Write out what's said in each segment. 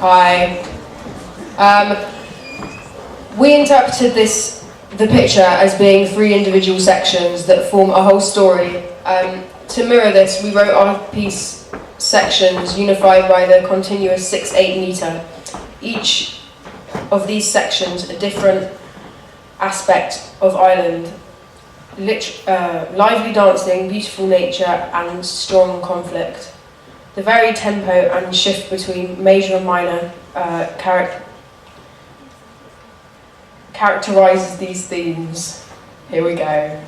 Hi. We interpreted the picture as being 3 individual sections that form a whole story. To mirror this, we wrote our piece sections unified by the continuous 6/8 metre. Each of these sections a different aspect of Ireland. Lively dancing, beautiful nature and strong conflict. The varied tempo and shift between major and minor characterises these themes. Here we go.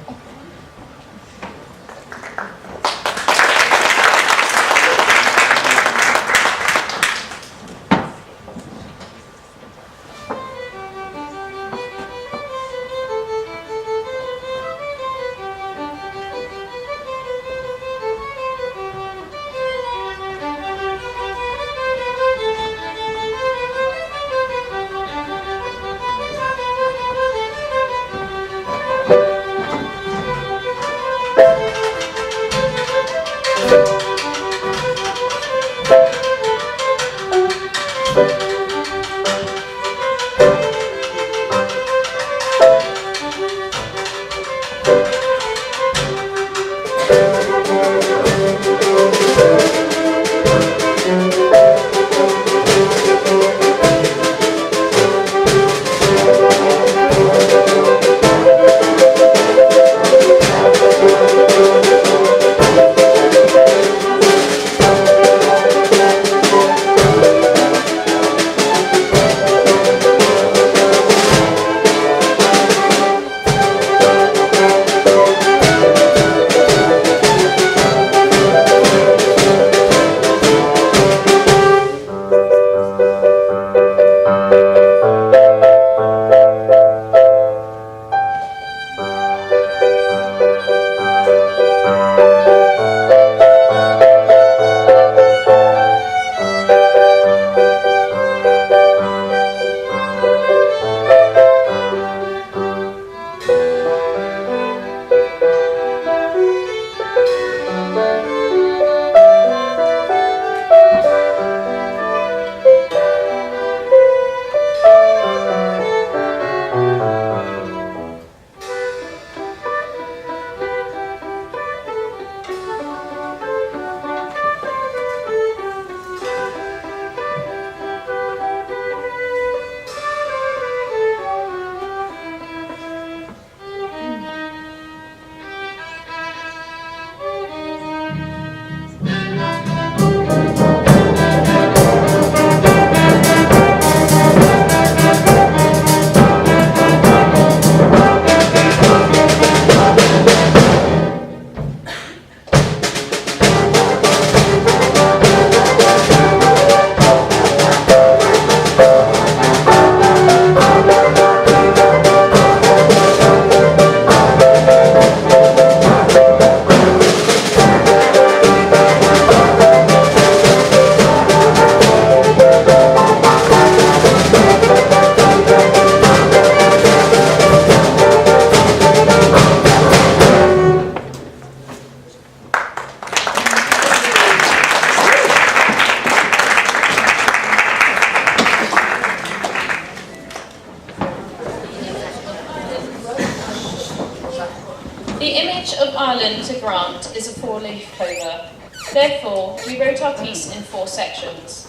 The image of Ireland to Grant is a 4-leaf clover. Therefore, we wrote our piece in 4 sections.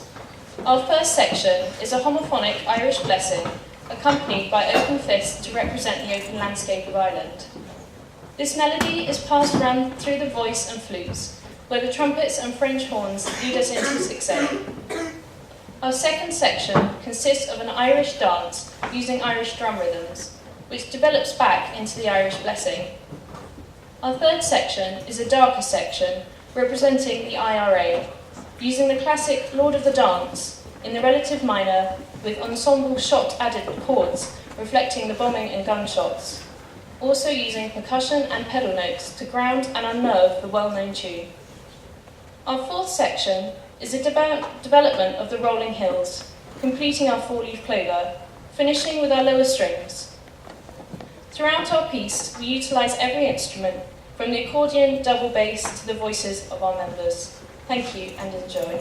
Our first section is a homophonic Irish blessing, accompanied by open fists to represent the open landscape of Ireland. This melody is passed around through the voice and flutes, where the trumpets and French horns lead us into 6/8. Our second section consists of an Irish dance using Irish drum rhythms, which develops back into the Irish blessing. Our third section is a darker section representing the IRA, using the classic Lord of the Dance in the relative minor with ensemble shot added chords reflecting the bombing and gunshots, also using percussion and pedal notes to ground and unnerve the well-known tune. Our fourth section is a development of the rolling hills, completing our 4-leaf clover, finishing with our lower strings. Throughout our piece, we utilise every instrument, from the accordion, double bass to the voices of our members. Thank you and enjoy.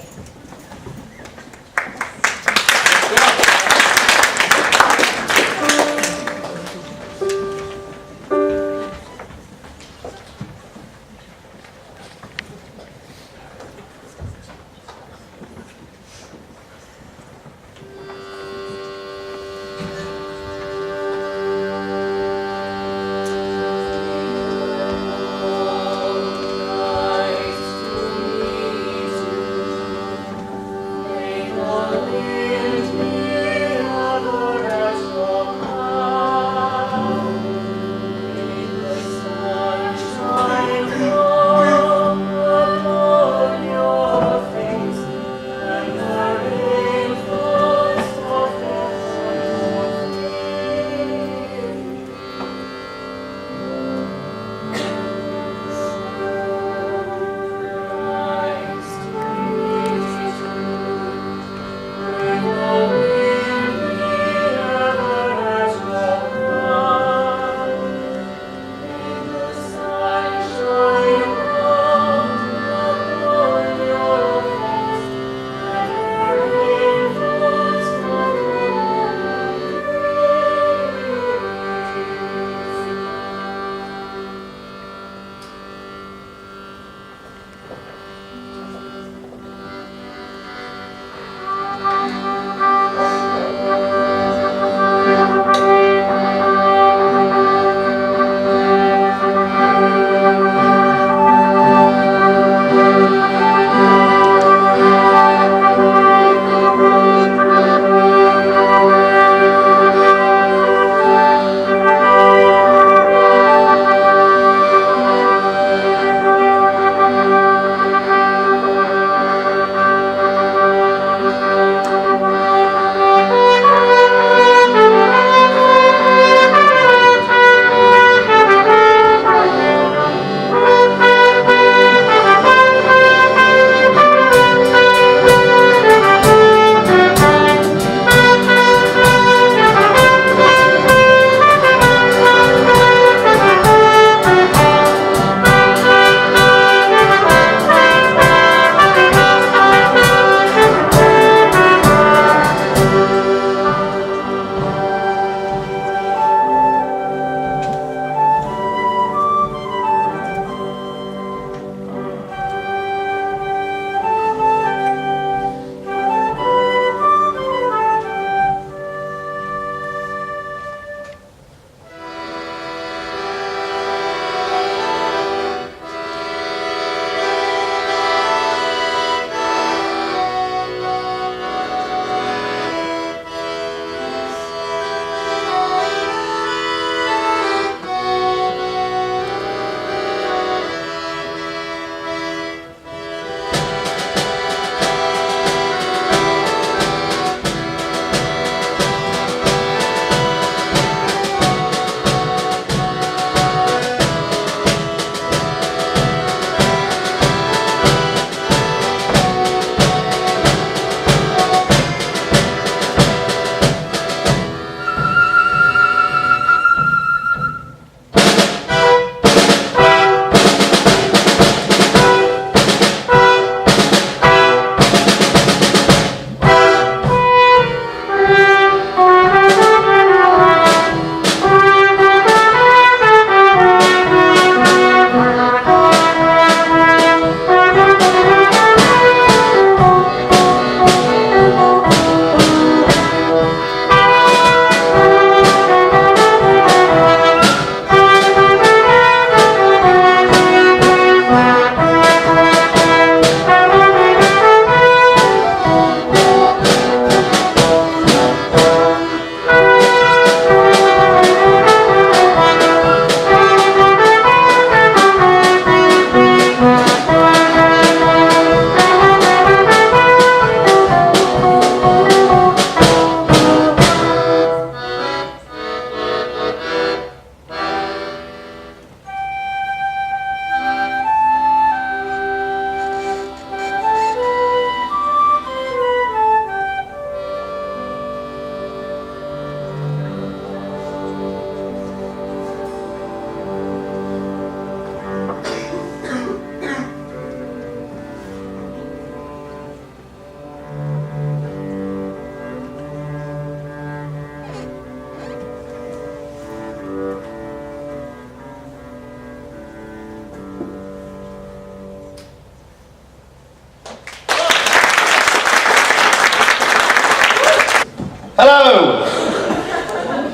Hello!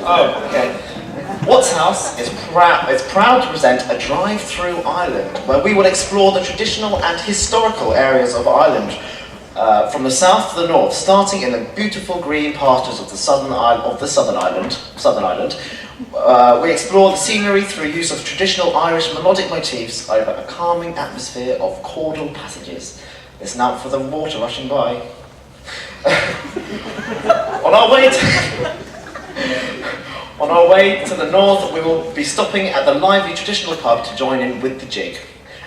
Oh, okay. Watts House is proud to present a drive-through Ireland, where we will explore the traditional and historical areas of Ireland, from the south to the north, starting in the beautiful green pastures of the southern island. We explore the scenery through use of traditional Irish melodic motifs over a calming atmosphere of chordal passages. Listen out for the water rushing by. On our way to the north, we will be stopping at the lively traditional pub to join in with the jig.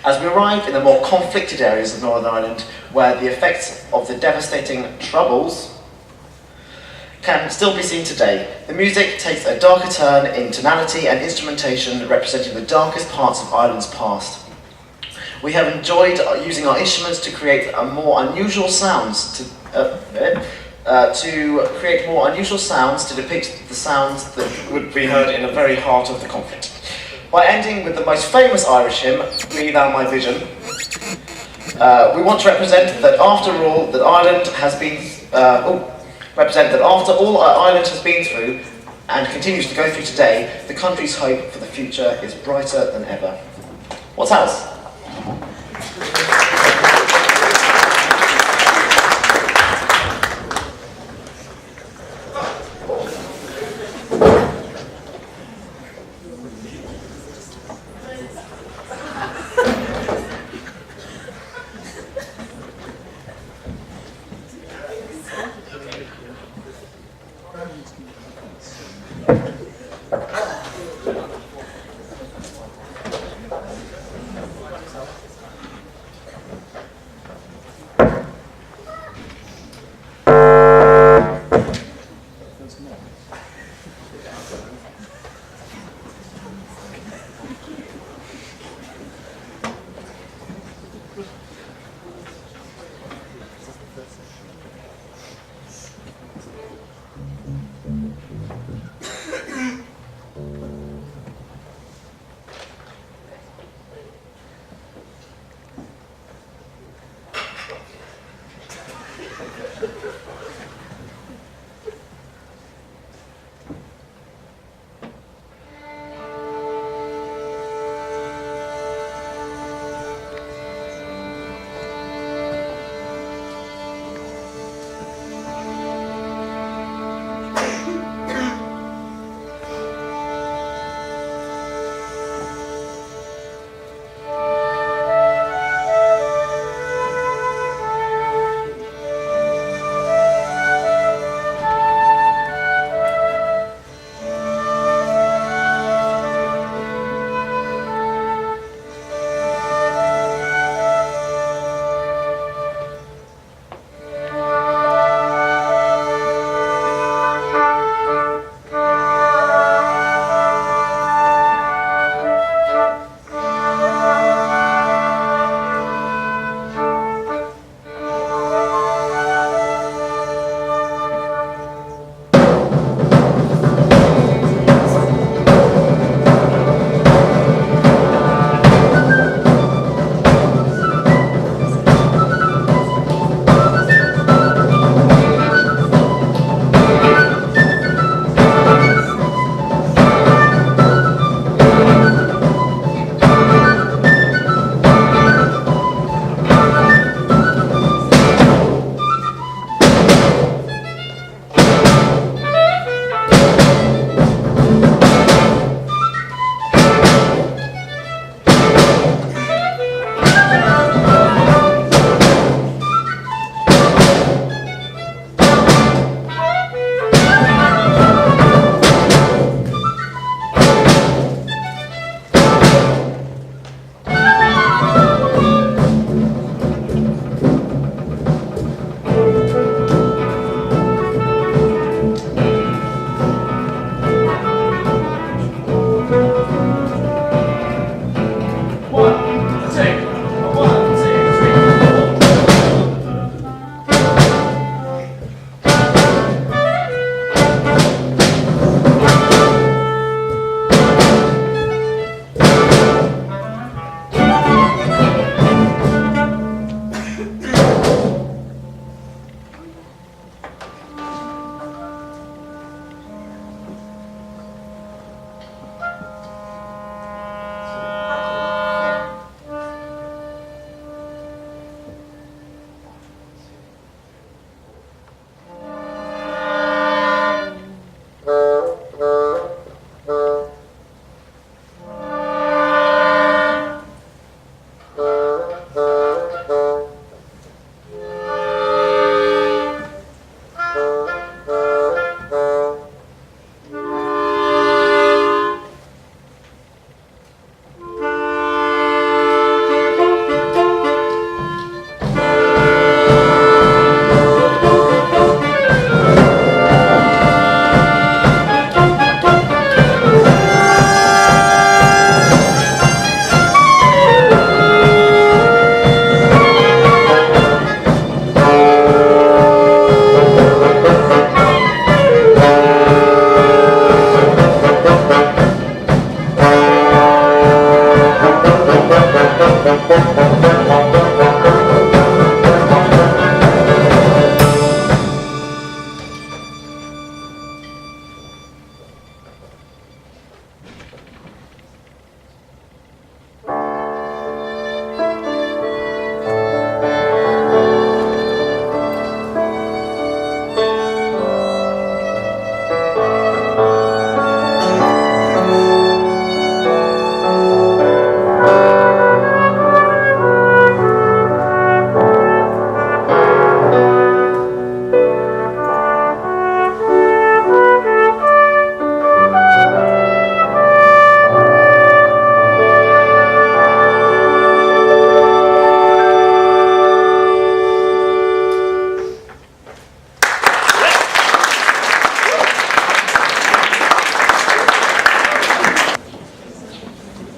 As we arrive in the more conflicted areas of Northern Ireland, where the effects of the devastating Troubles can still be seen today, the music takes a darker turn in tonality and instrumentation, representing the darkest parts of Ireland's past. We have enjoyed using our instruments to create more unusual sounds to depict the sounds that would be heard in the very heart of the conflict. By ending with the most famous Irish hymn, Be Thou My Vision, we want to represent that after all that Ireland has been, after all Ireland has been through and continues to go through today, the country's hope for the future is brighter than ever. Watts House?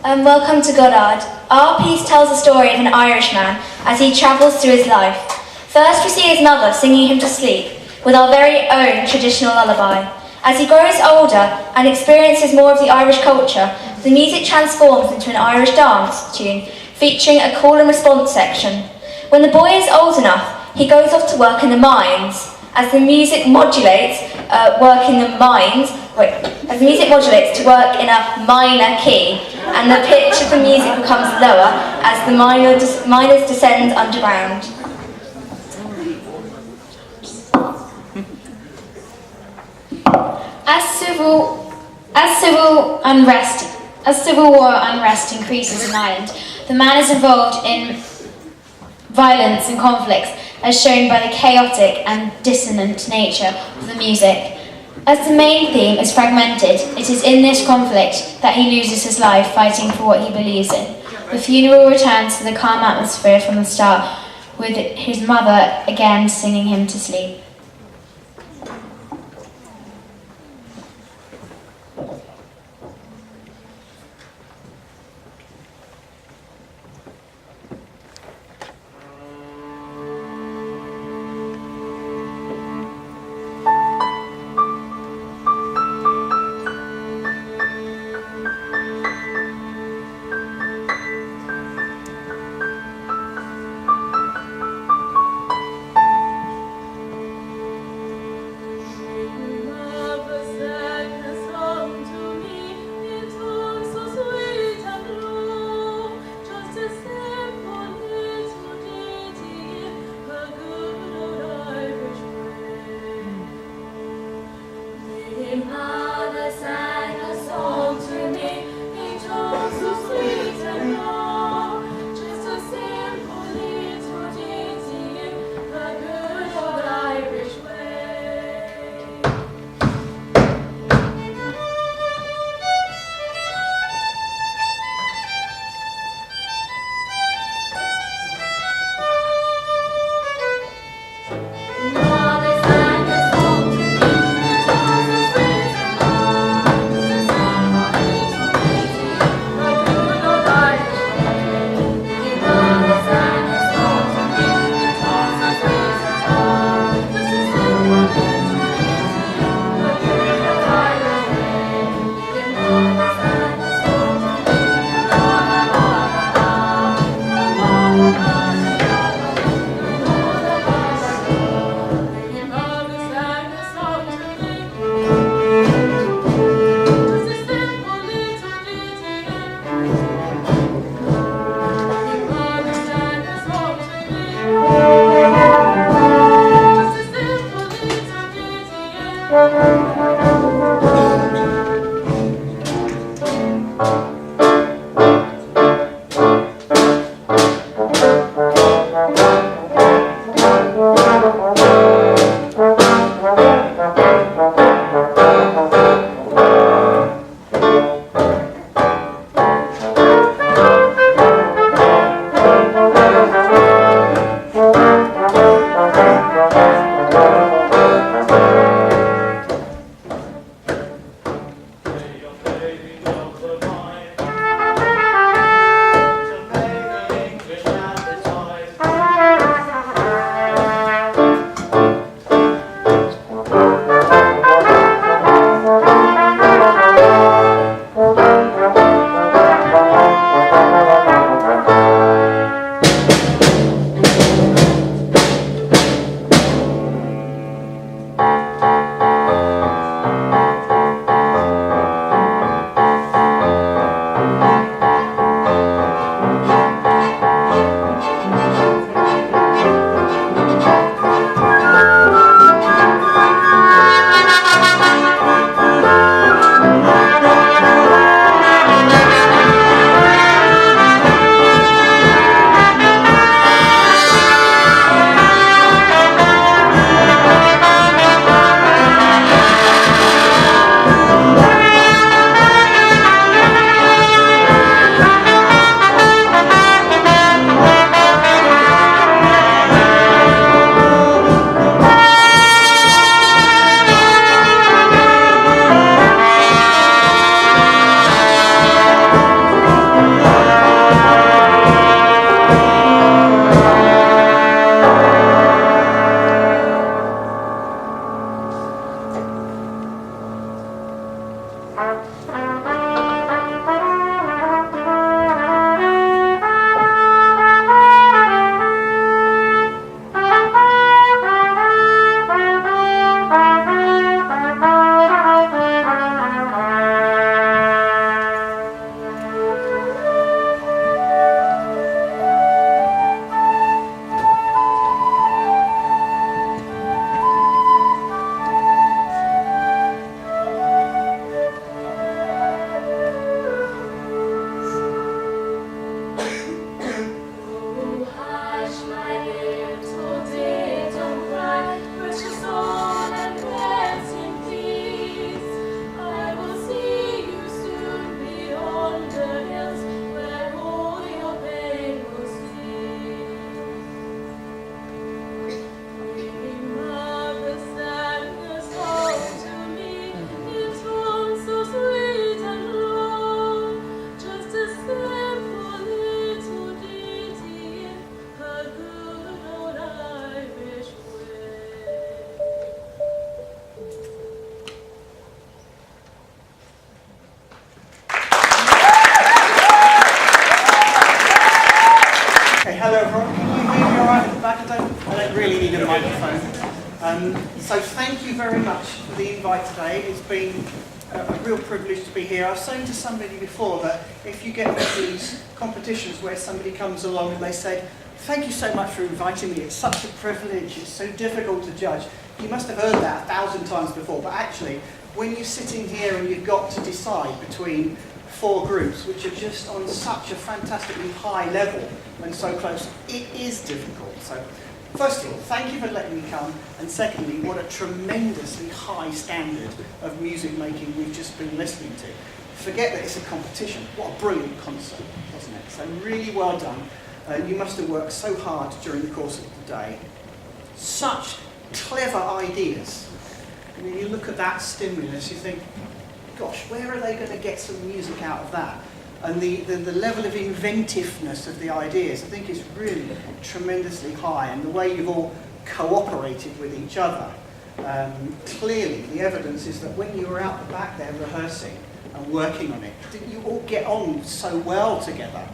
Welcome to Goddard. Our piece tells the story of an Irishman as he travels through his life. First we see his mother singing him to sleep with our very own traditional lullaby. As he grows older and experiences more of the Irish culture, the music transforms into an Irish dance tune featuring a call and response section. When the boy is old enough, he goes off to work in the mines. As the music modulates, to work in a minor key, and the pitch of the music becomes lower as the miners descend underground. As civil war unrest increases in Ireland, the man is involved in violence and conflicts, as shown by the chaotic and dissonant nature of the music. As the main theme is fragmented, it is in this conflict that he loses his life fighting for what he believes in. The funeral returns to the calm atmosphere from the start, with his mother again singing him to sleep. So thank you very much for the invite today. It's been a real privilege to be here. I was saying to somebody before that if you get one of these competitions where somebody comes along and they say, "Thank you so much for inviting me, it's such a privilege, it's so difficult to judge," you must have heard that 1,000 times before, but actually when you're sitting here and you've got to decide between 4 groups which are just on such a fantastically high level and so close, it is difficult. So first of all, thank you for letting me come, and secondly, what a tremendously high standard of music making we've just been listening to. Forget that it's a competition, what a brilliant concert, wasn't it? So really well done. You must have worked so hard during the course of the day. Such clever ideas. I mean, you look at that stimulus, you think, gosh, where are they going to get some music out of that? And the level of inventiveness of the ideas, I think, is really tremendously high. And the way you've all cooperated with each other, clearly the evidence is that when you were out the back there rehearsing and working on it, you all get on so well together.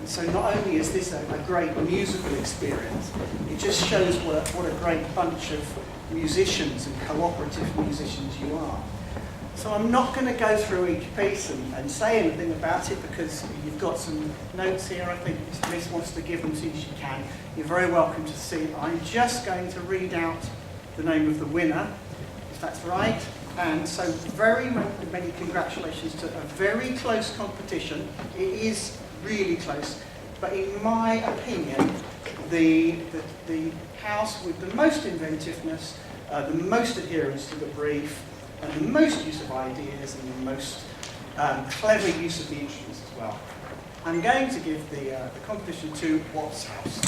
So not only is this a great musical experience, it just shows what a great bunch of musicians and cooperative musicians you are. So I'm not going to go through each piece and say anything about it because you've got some notes here. I think Miss wants to give them to you as she can. You're very welcome to see. I'm just going to read out the name of the winner, if that's right. And so very many congratulations to a very close competition. It is really close, but in my opinion, the house with the most inventiveness, the most adherence to the brief, and the most use of ideas, and the most clever use of the instruments as well. I'm going to give the competition to Watts House.